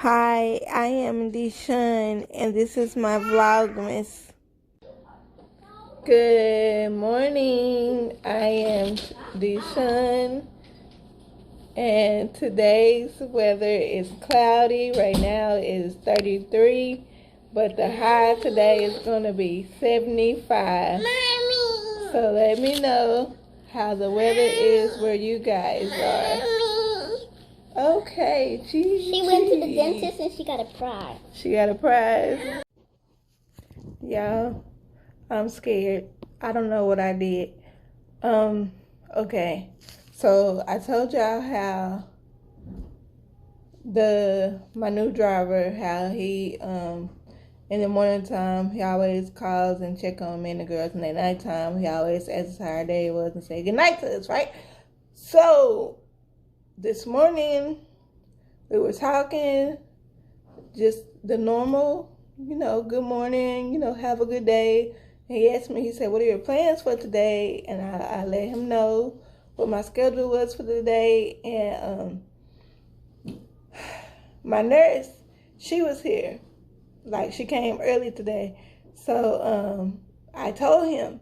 Hi, I am Deshawn, and this is my Vlogmas. Good morning. I am Deshawn, and today's weather is cloudy. Right now it is 33, but the high today is going to be 75. Mommy. So let me know how the weather is where you guys are. Okay, geez. She went to the dentist and she got a prize. She got a prize. Y'all, I'm scared. I don't know what I did. Okay. So I told y'all how my new driver, how he in the morning time he always calls and check on me and the girls, and at nighttime he always asks us how our day was and say good night to us, right? So this morning we were talking, just the normal, good morning, have a good day. And he asked me, he said, what are your plans for today? And I let him know what my schedule was for the day. And my nurse, she was here. Like, she came early today. So I told him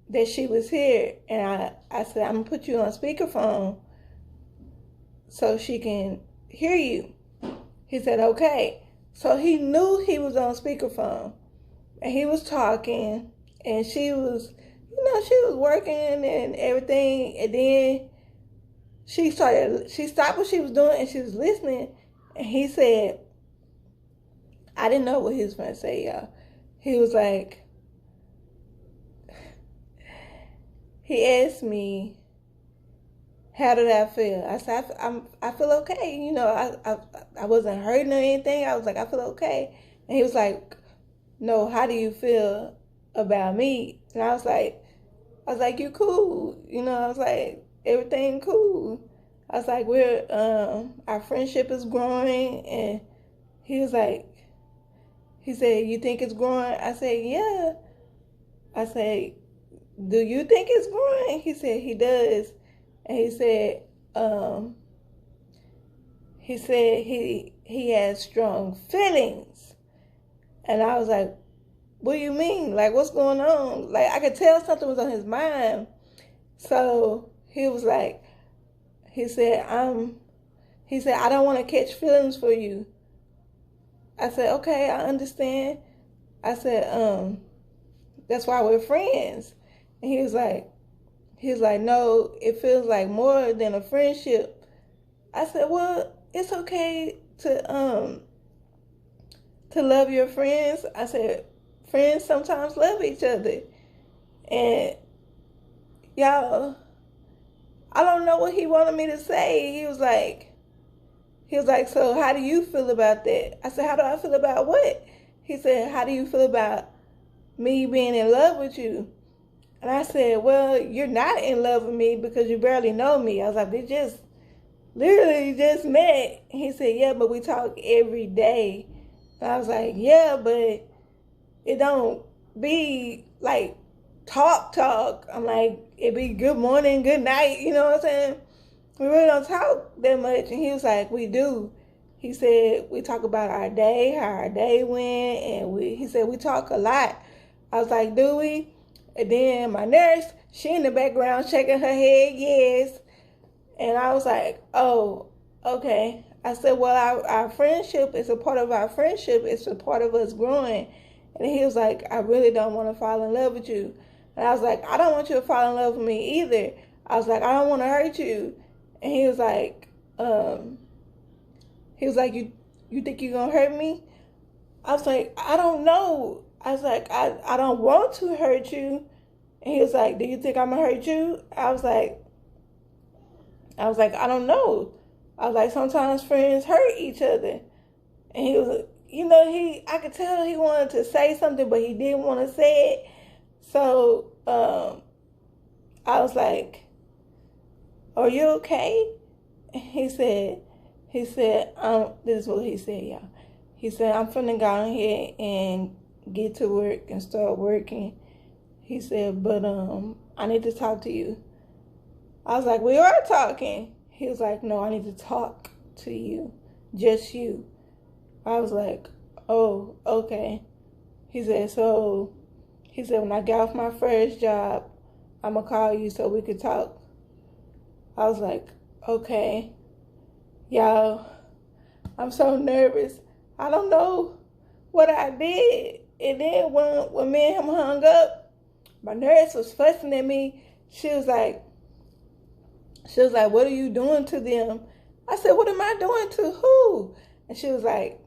that she was here. And I said, I'm going to put you on speakerphone so she can hear you. He said, okay. So he knew he was on speakerphone. And he was talking. And she was, she was working and everything. And then she stopped what she was doing and she was listening. And he said, I didn't know what he was going to say, y'all. He was like, he asked me, how did I feel? I said, I feel okay. I wasn't hurting or anything. I was like, I feel okay. And he was like, no, how do you feel about me? And I was like, you cool. I was like, everything cool. I was like, our friendship is growing. And he was like, he said, you think it's growing? I said, yeah. I said, do you think it's growing? He said, he does. And he said he has strong feelings. And I was like, what do you mean? Like, what's going on? Like, I could tell something was on his mind. So he was like, he said, I don't want to catch feelings for you. I said, okay, I understand. I said, that's why we're friends. And he was like, no, it feels like more than a friendship. I said, well, it's okay to love your friends. I said, friends sometimes love each other. And y'all, I don't know what he wanted me to say. He was like, so how do you feel about that? I said, how do I feel about what? He said, how do you feel about me being in love with you? And I said, well, you're not in love with me because you barely know me. I was like, we just literally just met. And he said, yeah, but we talk every day. And I was like, yeah, but it don't be like talk. I'm like, it be good morning, good night. You know what I'm saying? We really don't talk that much. And he was like, we do. He said, we talk about our day, how our day went. And he said, we talk a lot. I was like, do we? And then my nurse, she in the background shaking her head, yes. And I was like, oh, okay. I said, well, our friendship is a part of our friendship. It's a part of us growing. And he was like, I really don't want to fall in love with you. And I was like, I don't want you to fall in love with me either. I was like, I don't want to hurt you. And he was like, you think you're going to hurt me? I was like, I don't know. I was like, I don't want to hurt you. And he was like, do you think I'm going to hurt you? I was like, I don't know. I was like, sometimes friends hurt each other. And he was, I could tell he wanted to say something, but he didn't want to say it. So I was like, are you okay? He said, this is what he said, y'all. He said, I'm finna go in here and get to work and start working. He said, but I need to talk to you. I was like, we are talking. He was like, no, I need to talk to you. Just you. I was like, oh, okay. He said, when I get off my first job, I'm going to call you so we could talk. I was like, okay. Y'all, I'm so nervous. I don't know what I did. And then when me and him hung up, my nurse was fussing at me. She was like, what are you doing to them? I said, what am I doing to who? And she was like,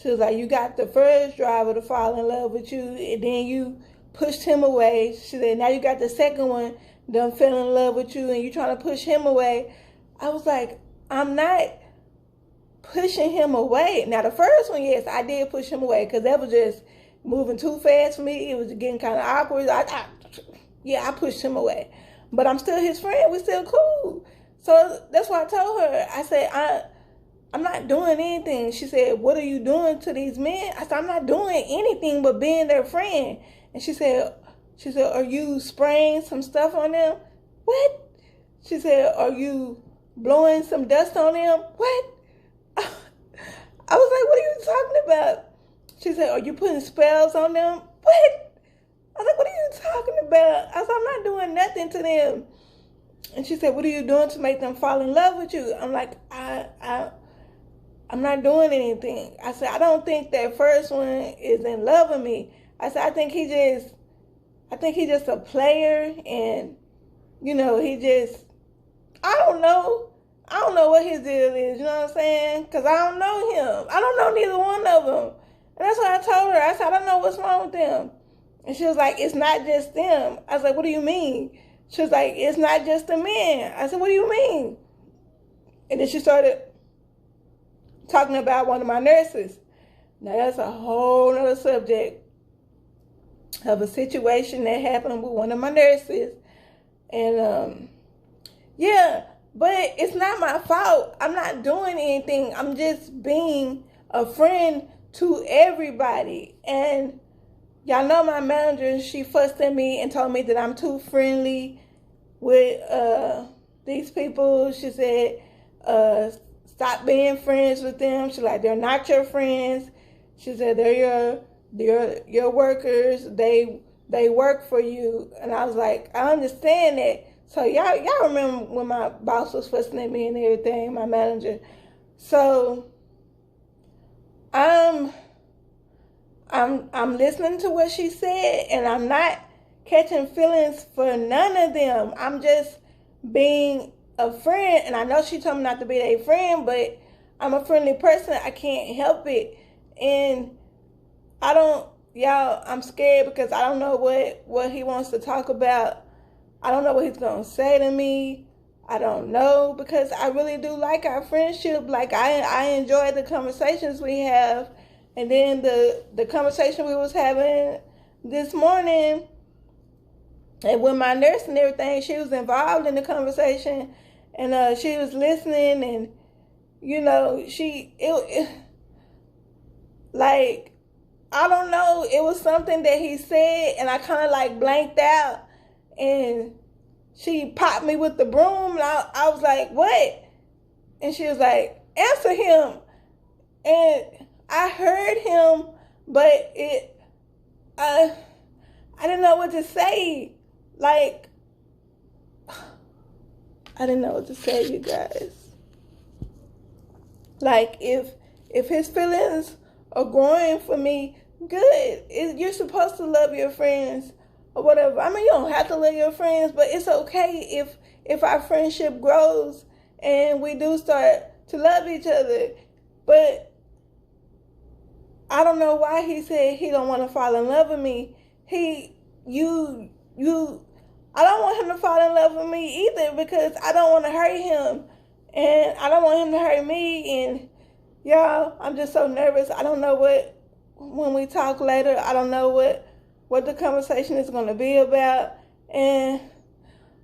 you got the first driver to fall in love with you, and then you pushed him away. She said, now you got the second one done fell in love with you, and you trying to push him away. I was like, I'm not pushing him away. Now, the first one, yes, I did push him away because that was just moving too fast for me. It was getting kind of awkward. I pushed him away. But I'm still his friend. We're still cool. So that's why I told her. I said, I'm not doing anything. She said, what are you doing to these men? I said, I'm not doing anything but being their friend. And she said, are you spraying some stuff on them? What? She said, are you blowing some dust on them? What? I was like, what are you talking about? She said, are you putting spells on them? What? I was like, what are you talking about? I said, I'm not doing nothing to them. And she said, what are you doing to make them fall in love with you? I'm like, I'm not doing anything. I said, I don't think that first one is in love with me. I said, I think he just a player, and I don't know. I don't know what his deal is, you know what I'm saying? Because I don't know him. I don't know neither one of them. And that's what I told her. I said, I don't know what's wrong with them. And she was like, it's not just them. I was like, what do you mean? She was like, it's not just the men. I said, what do you mean? And then she started talking about one of my nurses. Now, that's a whole other subject of a situation that happened with one of my nurses. And, but it's not my fault. I'm not doing anything. I'm just being a friend to everybody. And y'all know my manager, she fussed at me and told me that I'm too friendly with these people. She said, stop being friends with them. She's like, they're not your friends. She said, they're your workers. They work for you. And I was like, I understand that. So y'all remember when my boss was fussing at me and everything, my manager. So I'm listening to what she said, and I'm not catching feelings for none of them. I'm just being a friend, and I know she told me not to be a friend, but I'm a friendly person. I can't help it. And I'm scared because I don't know what he wants to talk about. I don't know what he's going to say to me. I don't know, because I really do like our friendship. Like, I enjoy the conversations we have. And then the conversation we was having this morning, and with my nurse and everything, she was involved in the conversation, and she was listening, and I don't know, it was something that he said, and I kind of like blanked out, and she popped me with the broom, and I was like, what? And she was like, answer him. And I heard him, but I didn't know what to say. Like, I didn't know what to say, you guys. Like, if his feelings are growing for me, good. You're supposed to love your friends or whatever. I mean, you don't have to love your friends, but it's okay if our friendship grows and we do start to love each other. But I don't know why he said he don't want to fall in love with me. I don't want him to fall in love with me either, because I don't want to hurt him, and I don't want him to hurt me. And y'all, I'm just so nervous. I don't know when we talk later, I don't know what the conversation is going to be about. And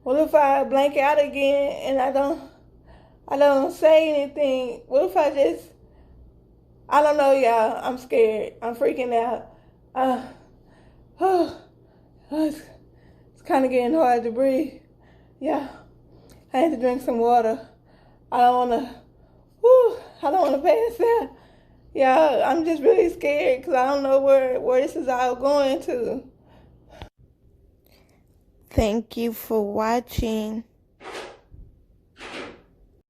what if I blank out again and I don't say anything? What if I don't know, y'all. I'm scared. I'm freaking out. It's kind of getting hard to breathe. Yeah. I had to drink some water. I don't want to pass out. Yeah, I'm just really scared because I don't know where this is all going to. Thank you for watching.